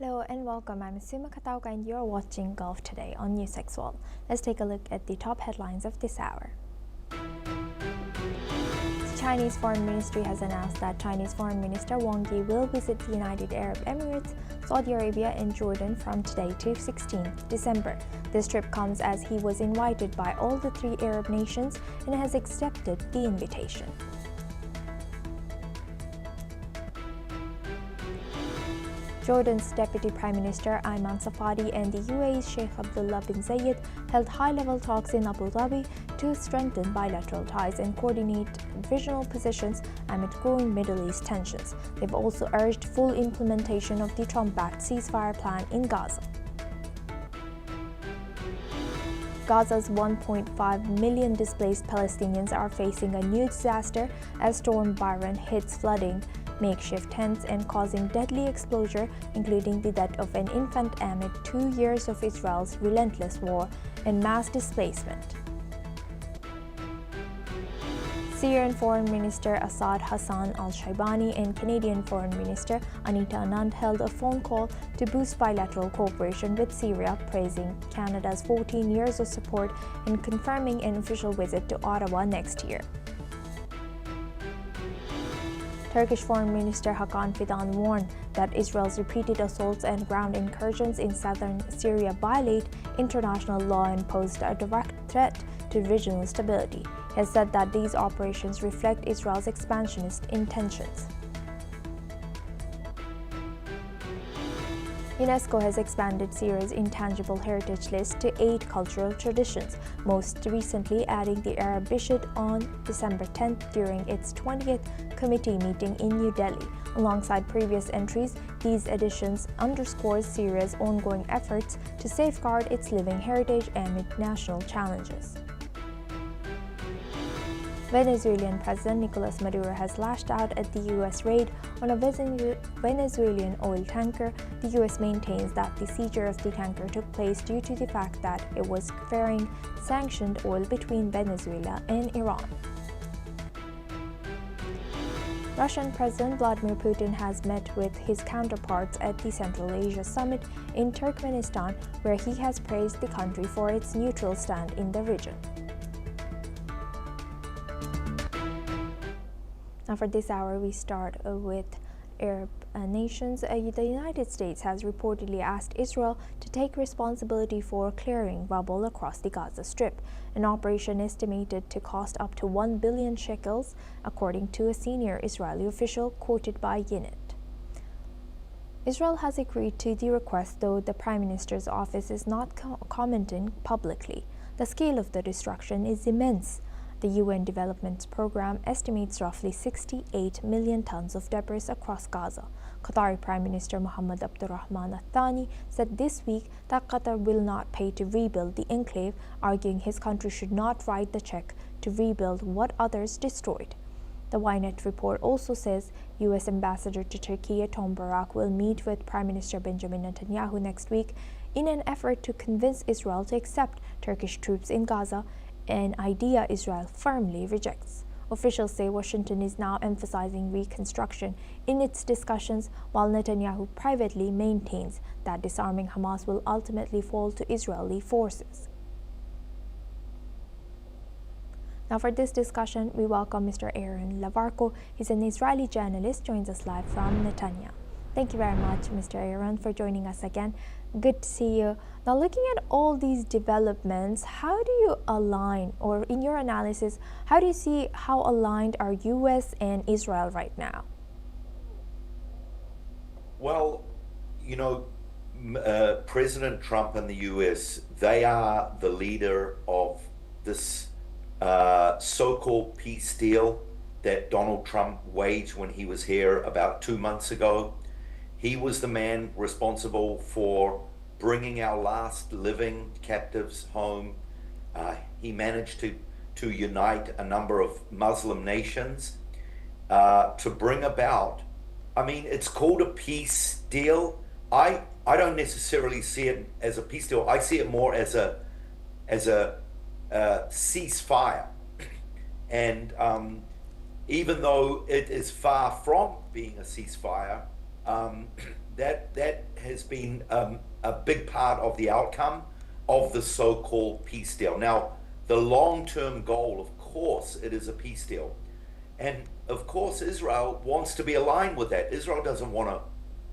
Hello and welcome. I'm Suma Katauka and you're watching Gulf Today on News World. Let's take a look at the top headlines of this hour. The Chinese Foreign Ministry has announced that Chinese Foreign Minister Wang Yi will visit the United Arab Emirates, Saudi Arabia and Jordan from today to 16th December. This trip comes as he was invited by all the three Arab nations and has accepted the invitation. Jordan's Deputy Prime Minister Ayman Safadi and the UAE's Sheikh Abdullah bin Zayed held high-level talks in Abu Dhabi to strengthen bilateral ties and coordinate regional positions amid growing Middle East tensions. They've also urged full implementation of the Trump-backed ceasefire plan in Gaza. Gaza's 1.5 million displaced Palestinians are facing a new disaster as Storm Byron hits flooding makeshift tents and causing deadly exposure, including the death of an infant amid 2 years of Israel's relentless war and mass displacement. Syrian Foreign Minister Assad Hassan al-Shaibani and Canadian Foreign Minister Anita Anand held a phone call to boost bilateral cooperation with Syria, praising Canada's 14 years of support and confirming an official visit to Ottawa next year. Turkish Foreign Minister Hakan Fidan warned that Israel's repeated assaults and ground incursions in southern Syria violate international law and pose a direct threat to regional stability. He has said that these operations reflect Israel's expansionist intentions. UNESCO has expanded Syria's intangible heritage list to 8 cultural traditions, most recently adding the Arab Bishat on December 10th during its 20th committee meeting in New Delhi. Alongside previous entries, these additions underscore Syria's ongoing efforts to safeguard its living heritage amid national challenges. Venezuelan President Nicolas Maduro has lashed out at the U.S. raid on a Venezuelan oil tanker. The U.S. maintains that the seizure of the tanker took place due to the fact that it was carrying sanctioned oil between Venezuela and Iran. Russian President Vladimir Putin has met with his counterparts at the Central Asia Summit in Turkmenistan, where he has praised the country for its neutral stand in the region. Now for this hour, we start with Arab nations. The United States has reportedly asked Israel to take responsibility for clearing rubble across the Gaza Strip, an operation estimated to cost up to 1 billion shekels, according to a senior Israeli official quoted by Yonhap. Israel has agreed to the request, though the Prime Minister's office is not commenting publicly. The scale of the destruction is immense. The UN Development Programme estimates roughly 68 million tons of debris across Gaza. Qatari Prime Minister Mohammed Abdulrahman al-Thani said this week that Qatar will not pay to rebuild the enclave, arguing his country should not write the check to rebuild what others destroyed. The Ynet report also says U.S. Ambassador to Turkey Tom Barak will meet with Prime Minister Benjamin Netanyahu next week in an effort to convince Israel to accept Turkish troops in Gaza, an idea Israel firmly rejects. Officials say Washington is now emphasizing reconstruction in its discussions, while Netanyahu privately maintains that disarming Hamas will ultimately fall to Israeli forces. Now for this discussion, we welcome Mr. Aaron Lavarco. He's an Israeli journalist, joins us live from Netanya. Thank you very much, Mr. Aaron, for joining us again. Good to see you. Now, looking at all these developments, how do you align, or in your analysis, how do you see how aligned are U.S. and Israel right now? Well, President Trump and the U.S., they are the leader of this so-called peace deal that Donald Trump waged when he was here about 2 months ago. He was the man responsible for bringing our last living captives home. He managed to unite a number of Muslim nations to bring about, it's called a peace deal. I don't necessarily see it as a peace deal. I see it more as a ceasefire. And even though it is far from being a ceasefire, that has been a big part of the outcome of the so-called peace deal. Now, the long-term goal, of course, it is a peace deal. And of course, Israel wants to be aligned with that. Israel doesn't want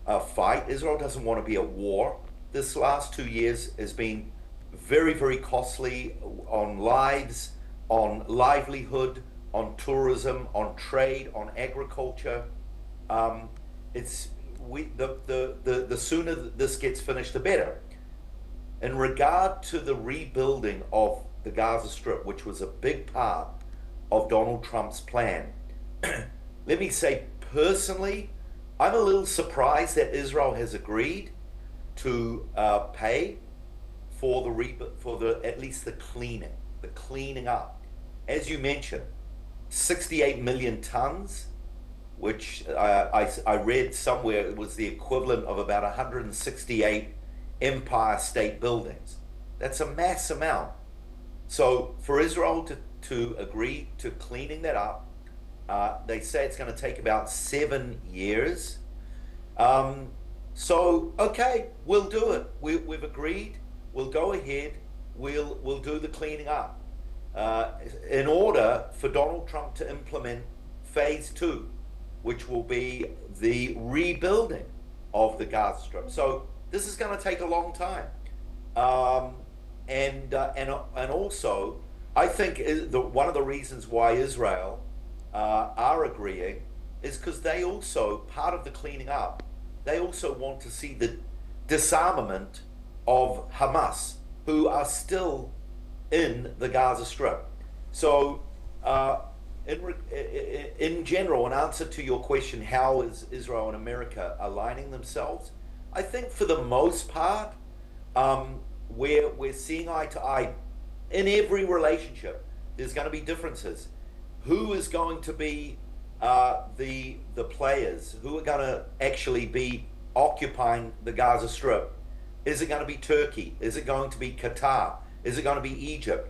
to fight. Israel doesn't want to be at war. This last 2 years has been very, very costly on lives, on livelihood, on tourism, on trade, on agriculture. The sooner this gets finished, the better. In regard to the rebuilding of the Gaza Strip, which was a big part of Donald Trump's plan, let me say personally, I'm a little surprised that Israel has agreed to pay for at least the cleaning up. As you mentioned, 68 million tons, which I read somewhere it was the equivalent of about 168 Empire State Buildings. That's a mass amount. So for Israel to agree to cleaning that up, they say it's going to take about 7 years. So okay, we'll do it. We've agreed. We'll go ahead. We'll do the cleaning up in order for Donald Trump to implement phase 2, which will be the rebuilding of the Gaza Strip. So this is going to take a long time, and also I think one of the reasons why Israel are agreeing is because they also, part of the cleaning up, they also want to see the disarmament of Hamas, who are still in the Gaza Strip. So in general, in answer to your question, how is Israel and America aligning themselves? I think for the most part, we're seeing eye to eye. In every relationship, there's going to be differences. Who is going to be the players? Who are going to actually be occupying the Gaza Strip? Is it going to be Turkey? Is it going to be Qatar? Is it going to be Egypt?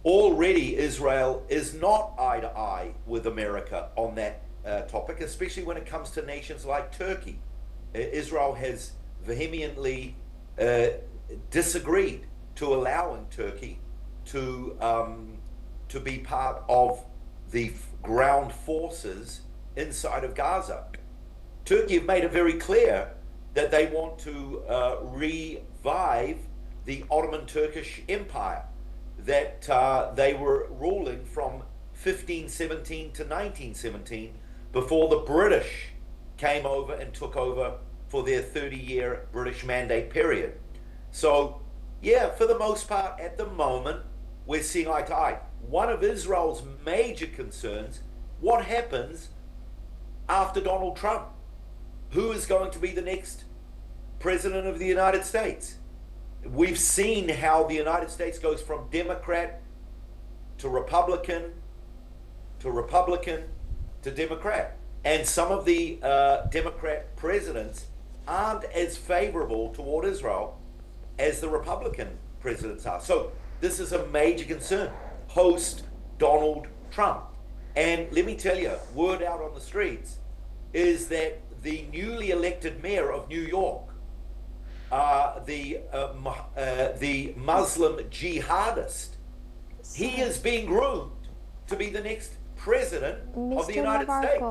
Already Israel is not eye to eye with America on that topic, especially when it comes to nations like Turkey. Israel has vehemently disagreed to allowing Turkey to be part of the ground forces inside of Gaza. Turkey have made it very clear that they want to revive the Ottoman Turkish Empire that they were ruling from 1517 to 1917 before the British came over and took over for their 30-year British Mandate period. So yeah, for the most part, at the moment, we're seeing eye to eye. One of Israel's major concerns, what happens after Donald Trump? Who is going to be the next president of the United States? We've seen how the United States goes from Democrat to Republican to Republican to Democrat. And some of the Democrat presidents aren't as favorable toward Israel as the Republican presidents are. So this is a major concern post Donald Trump. And let me tell you, word out on the streets is that the newly elected mayor of New York, the Muslim jihadist, he is being groomed to be the next president of the United States.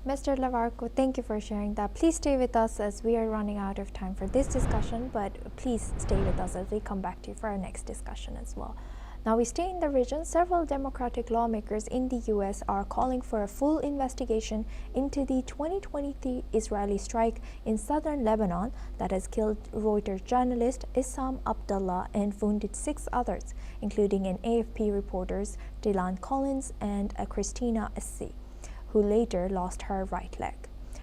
Mr. Lavarco, thank you for sharing that. Please stay with us as we are running out of time for this discussion, but please stay with us as we come back to you for our next discussion as well. Now we stay in the region. Several Democratic lawmakers in the U.S. are calling for a full investigation into the 2023 Israeli strike in southern Lebanon that has killed Reuters journalist Issam Abdullah and wounded 6 others, including an AFP reporters Dylan Collins and Christina Essi, who later lost her right leg.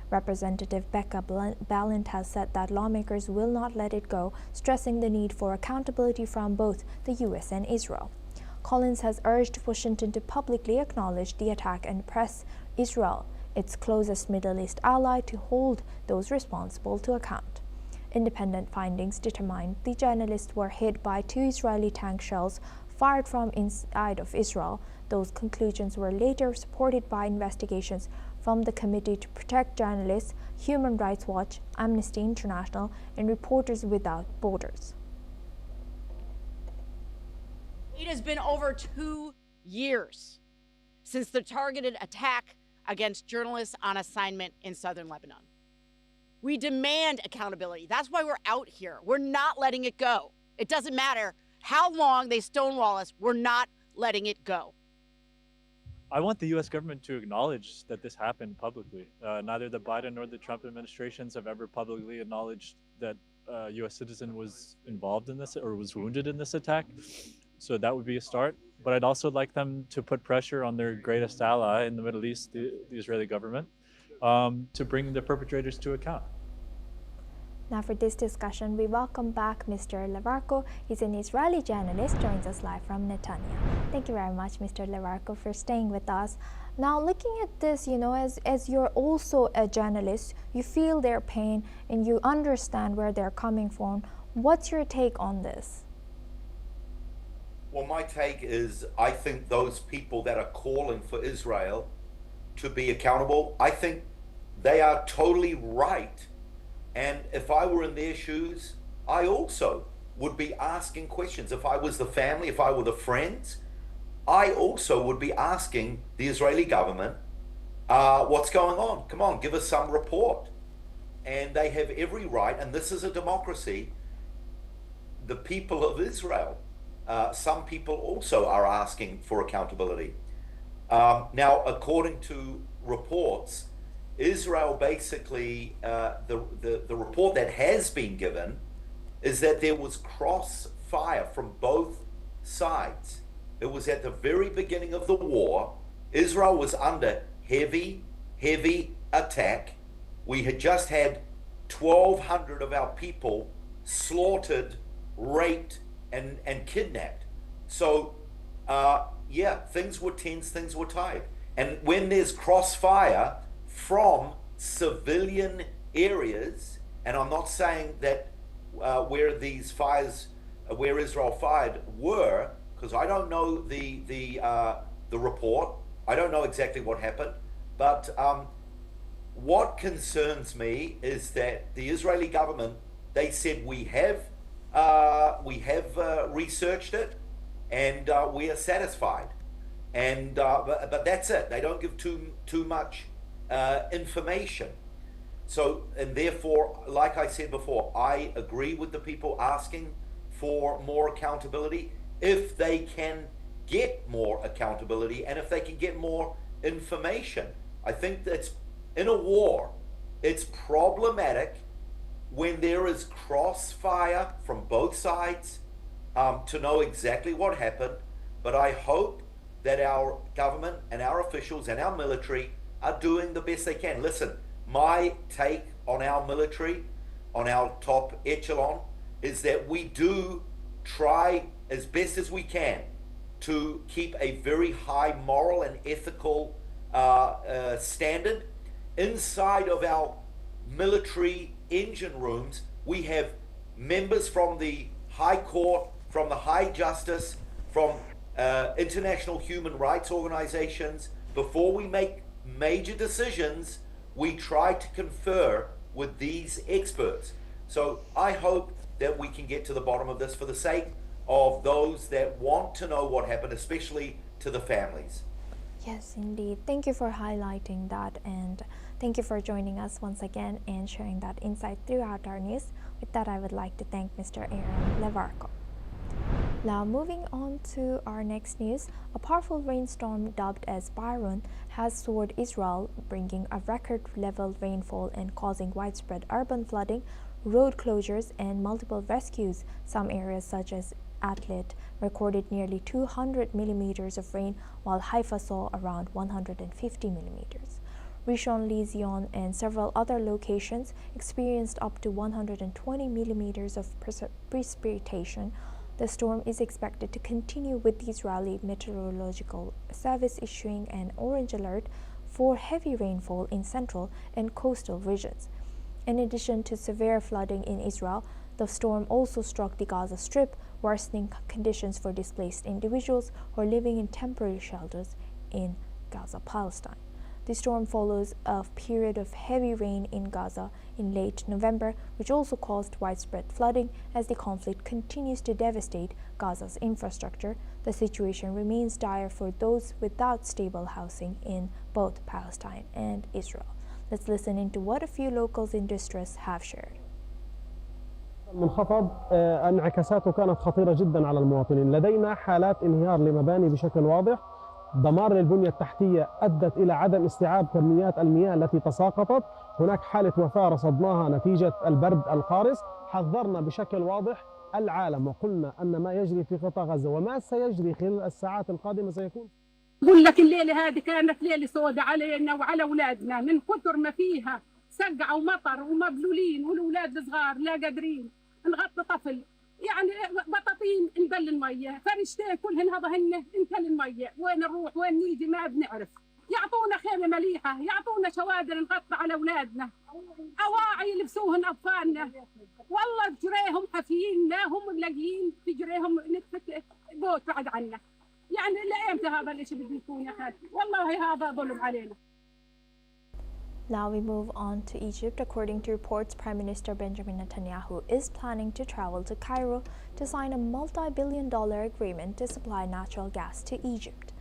Representative Becca Balint has said that lawmakers will not let it go, stressing the need for accountability from both the U.S. and Israel. Collins has urged Washington to publicly acknowledge the attack and press Israel, its closest Middle East ally, to hold those responsible to account. Independent findings determined the journalists were hit by 2 Israeli tank shells fired from inside of Israel. Those conclusions were later supported by investigations from the Committee to Protect Journalists, Human Rights Watch, Amnesty International, and Reporters Without Borders. It has been over 2 years since the targeted attack against journalists on assignment in southern Lebanon. We demand accountability. That's why we're out here. We're not letting it go. It doesn't matter how long they stonewall us, we're not letting it go. I want the U.S. government to acknowledge that this happened publicly. Neither the Biden nor the Trump administrations have ever publicly acknowledged that a U.S. citizen was involved in this or was wounded in this attack. So that would be a start. But I'd also like them to put pressure on their greatest ally in the Middle East, the Israeli government, to bring the perpetrators to account. Now for this discussion, we welcome back Mr. Levarko. He's an Israeli journalist, joins us live from Netanya. Thank you very much, Mr. Levarko, for staying with us. Now, looking at this, as you're also a journalist, you feel their pain and you understand where they're coming from. What's your take on this? Well, my take is I think those people that are calling for Israel to be accountable, I think they are totally right. And if I were in their shoes, I also would be asking questions. If I was the family, if I were the friends, I also would be asking the Israeli government, what's going on? Come on, give us some report. And they have every right, and this is a democracy, the people of Israel, some people also are asking for accountability. Now, according to reports, Israel basically, the report that has been given is that there was crossfire from both sides. It was at the very beginning of the war. Israel was under heavy attack. We had just had 1,200 of our people slaughtered, raped, and kidnapped. So, yeah, things were tense, things were tight. And when there's crossfire from civilian areas, and I'm not saying that where these fires, where Israel fired were, because I don't know the report. I don't know exactly what happened, but what concerns me is that the Israeli government, they said we have researched it and we are satisfied, and but that's it. They don't give too much information. So, and therefore, like I said before, I agree with the people asking for more accountability if they can get more accountability and if they can get more information. I think that's, in a war, it's problematic when there is crossfire from both sides to know exactly what happened. But I hope that our government and our officials and our military are doing the best they can. Listen, my take on our military, on our top echelon, is that we do try as best as we can to keep a very high moral and ethical standard. Inside of our military engine rooms, we have members from the High Court, from the High Justice, from international human rights organizations. Before we make major decisions, we try to confer with these experts. So I hope that we can get to the bottom of this for the sake of those that want to know what happened, especially to the families. Yes, indeed. Thank you for highlighting that, and thank you for joining us once again and sharing that insight throughout our news. With that, I would like to thank Mr. Aaron Levarko. Now, moving on to our next news, a powerful rainstorm dubbed as Byron has soared Israel, bringing a record-level rainfall and causing widespread urban flooding, road closures, and multiple rescues. Some areas, such as Atlit, recorded nearly 200 millimeters of rain, while Haifa saw around 150 millimeters. Rishon LeZion and several other locations experienced up to 120 millimeters of precipitation. The storm is expected to continue, with the Israeli Meteorological Service issuing an orange alert for heavy rainfall in central and coastal regions. In addition to severe flooding in Israel, the storm also struck the Gaza Strip, worsening conditions for displaced individuals who are living in temporary shelters in Gaza, Palestine. The storm follows a period of heavy rain in Gaza in late November, which also caused widespread flooding as the conflict continues to devastate Gaza's infrastructure. The situation remains dire for those without stable housing in both Palestine and Israel. Let's listen into what a few locals in distress have shared. المنخفض انعكاساته كانت خطيرة جدا على المواطنين. لدينا حالات انهيار لمباني بشكل واضح، دمار للبنية التحتية أدت إلى عدم استيعاب كميات المياه التي تساقطت. هناك حالة وفاة رصدناها نتيجة البرد القارس. حذرنا بشكل واضح العالم وقلنا أن ما يجري في قطاع غزة وما سيجري خلال الساعات القادمة سيكون. أقول لك الليلة هذه كانت ليلة سوداء علينا وعلى أولادنا من كثر ما فيها سقع ومطر ومبلولين والأولاد الصغار لا قادرين نغطي طفل، يعني بطاطين نبل المية، فرشتين كلهن هذهن نبل المية، وين نروح وين نيجي ما بنعرف. يعطونا خيمة مليحة، يعطونا شوادر نغطي على أولادنا، أواعي يلبسوهن أطفالنا، والله بجريهم حافيين لا هم ملاقيين في جريهم نتفت بوت بعد عنا. يعني لأيمتى هذا الشيء بده يكون يا أخي؟ والله هذا ظلم علينا. Now we move on to Egypt. According to reports, Prime Minister Benjamin Netanyahu is planning to travel to Cairo to sign a multi-billion-dollar agreement to supply natural gas to Egypt.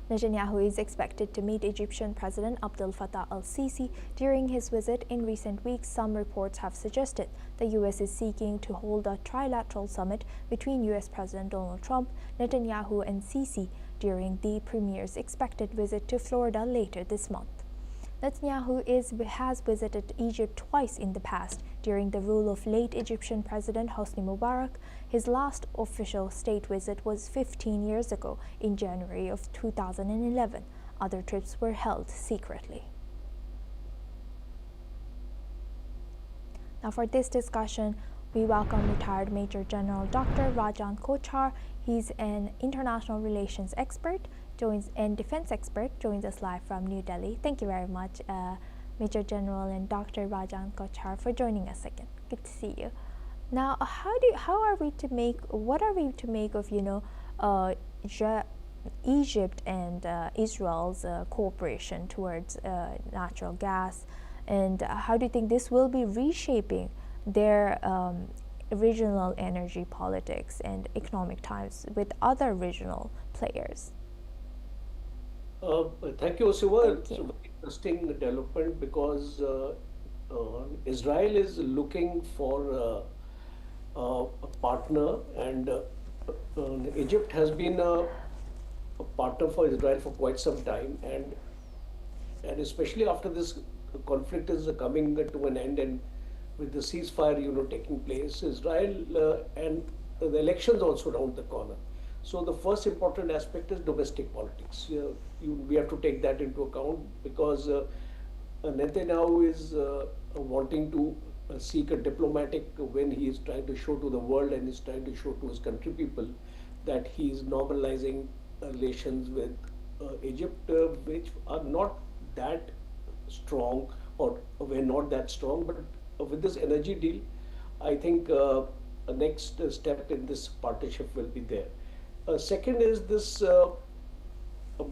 Netanyahu is expected to meet Egyptian President Abdel al-Sisi during his visit. In recent weeks, some reports have suggested the U.S. is seeking to hold a trilateral summit between U.S. President Donald Trump, Netanyahu, and Sisi during the premier's expected visit to Florida later this month. Netanyahu has visited Egypt twice in the past during the rule of late Egyptian President Hosni Mubarak. His last official state visit was 15 years ago in January of 2011. Other trips were held secretly. Now for this discussion, we welcome retired Major General Dr. Rajan Kochhar. He's an international relations expert and defense expert, joins us live from New Delhi. Thank you very much, Major General and Dr. Rajan Kochhar, for joining us again. Good to see you. Now, what are we to make of, Egypt and Israel's cooperation towards natural gas, and how do you think this will be reshaping their regional energy politics and economic ties with other regional players? Thank you, Siva. It's a very interesting development because Israel is looking for a partner, and Egypt has been a partner for Israel for quite some time, and especially after this conflict is coming to an end, and with the ceasefire, taking place, Israel and the elections also around the corner. So the first important aspect is domestic politics. We have to take that into account because Netanyahu is wanting to seek a diplomatic win. He is trying to show to the world and is trying to show to his country people that he is normalizing relations with Egypt, which are not that strong or were not that strong. But with this energy deal, I think the next step in this partnership will be there. Second is this a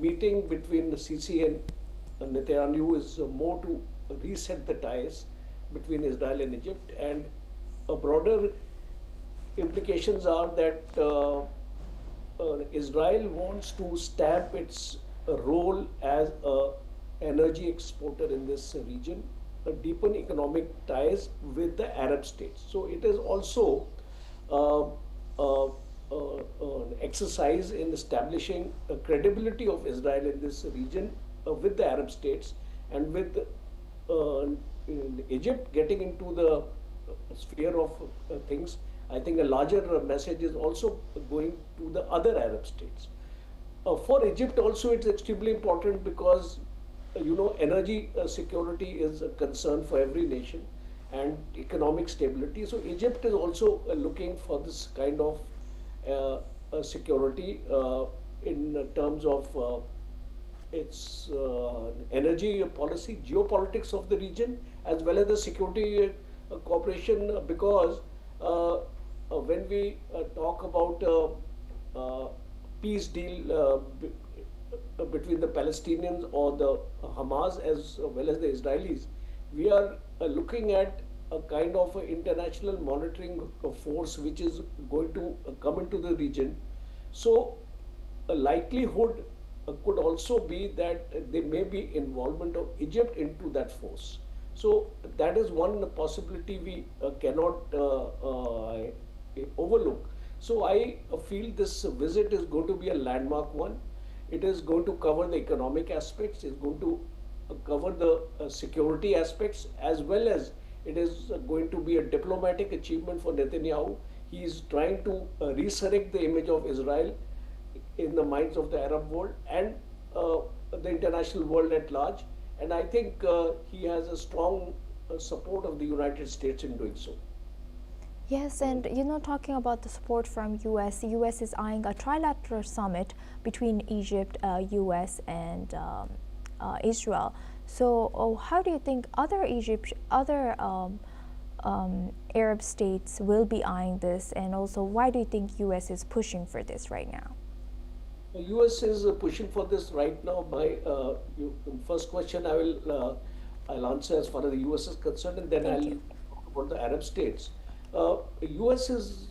meeting between the Sisi and Netanyahu is more to reset the ties between Israel and Egypt, and a broader implications are that Israel wants to stamp its role as an energy exporter in this region, deepen economic ties with the Arab states. So it is also an exercise in establishing a credibility of Israel in this region with the Arab states, and with Egypt getting into the sphere of things. I think a larger message is also going to the other Arab states. For Egypt also it's extremely important because energy security is a concern for every nation and economic stability. So Egypt is also looking for this kind of security in terms of its energy policy, geopolitics of the region, as well as the security cooperation, because when we talk about peace deal between the Palestinians or the Hamas as well as the Israelis, we are looking at a kind of a international monitoring force which is going to come into the region. So a likelihood could also be that there may be involvement of Egypt into that force. So that is one possibility we cannot overlook. So I feel this visit is going to be a landmark one. It is going to cover the economic aspects, it's going to cover the security aspects, as well as it is going to be a diplomatic achievement for Netanyahu. He is trying to resurrect the image of Israel in the minds of the Arab world and the international world at large. And I think he has a strong support of the United States in doing so. Yes, and talking about the support from U.S., the U.S. is eyeing a trilateral summit between Egypt, U.S., and Israel. So, how do you think other Arab states will be eyeing this, and also why do you think U.S. is pushing for this right now? The U.S. is pushing for this right now. Your first question I'll answer as far as the U.S. is concerned, and then I'll talk about the Arab states. U.S. is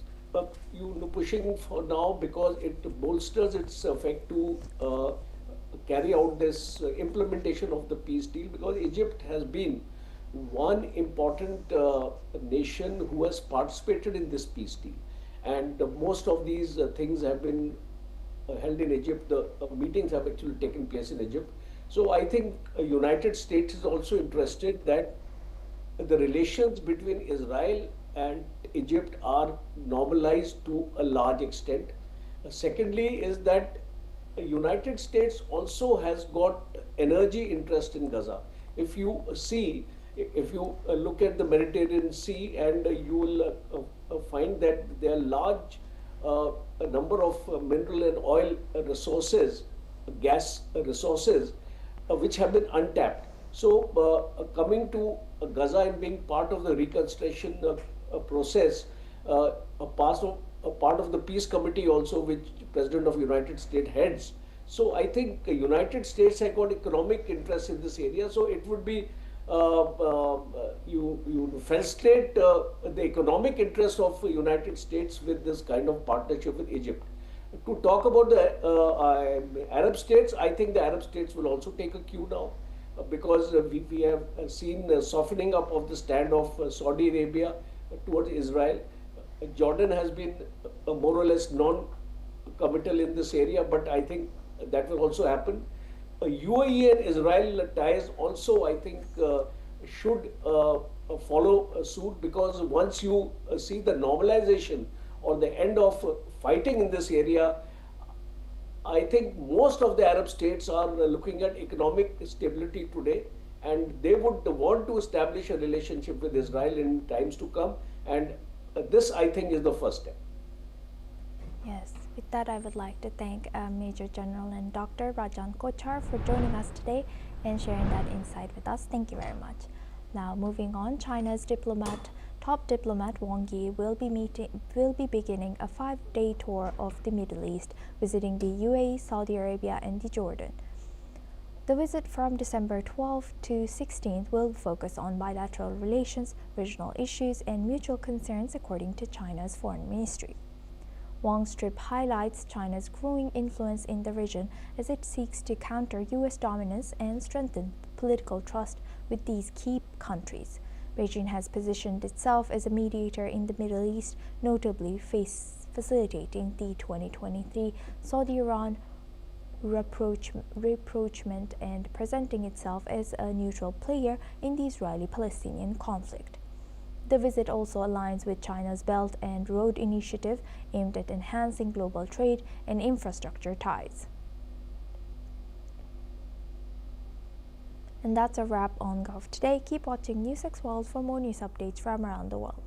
pushing for now because it bolsters its effect to carry out this implementation of the peace deal, because Egypt has been one important nation who has participated in this peace deal, and most of these things have been held in Egypt. The meetings have actually taken place in Egypt. So I think United States is also interested that the relations between Israel and Egypt are normalized to a large extent. Secondly is that United States also has got energy interest in Gaza. If you look at the Mediterranean Sea, and you will find that there are large a number of mineral and oil resources, gas resources, which have been untapped. So coming to Gaza and being part of the reconstruction process, a part of the peace committee also, which President of United States heads. So I think the United States have got economic interest in this area. So it would be you frustrate the economic interest of the United States with this kind of partnership with Egypt. To talk about the Arab states, I think the Arab states will also take a cue now, because we have seen softening up of the stand of Saudi Arabia towards Israel. Jordan has been more or less non-committal in this area, but I think that will also happen. UAE and Israel ties also, I think, should follow suit, because once you see the normalization or the end of fighting in this area, I think most of the Arab states are looking at economic stability today, and they would want to establish a relationship with Israel in times to come, and this, I think, is the first step. Yes, with that, I would like to thank Major General and Dr. Rajan Kochar for joining us today and sharing that insight with us. Thank you very much. Now, moving on, China's top diplomat Wang Yi will be beginning a 5-day tour of the Middle East, visiting the UAE, Saudi Arabia, and the Jordan. The visit from December 12th to 16th will focus on bilateral relations, regional issues, and mutual concerns, according to China's foreign ministry. Wang's trip highlights China's growing influence in the region as it seeks to counter U.S. dominance and strengthen political trust with these key countries. Beijing has positioned itself as a mediator in the Middle East, notably facilitating the 2023 Saudi-Iran rapprochement and presenting itself as a neutral player in the Israeli-Palestinian conflict. The visit also aligns with China's Belt and Road Initiative, aimed at enhancing global trade and infrastructure ties. And that's a wrap on Gulf Today. Keep watching NewsX World for more news updates from around the world.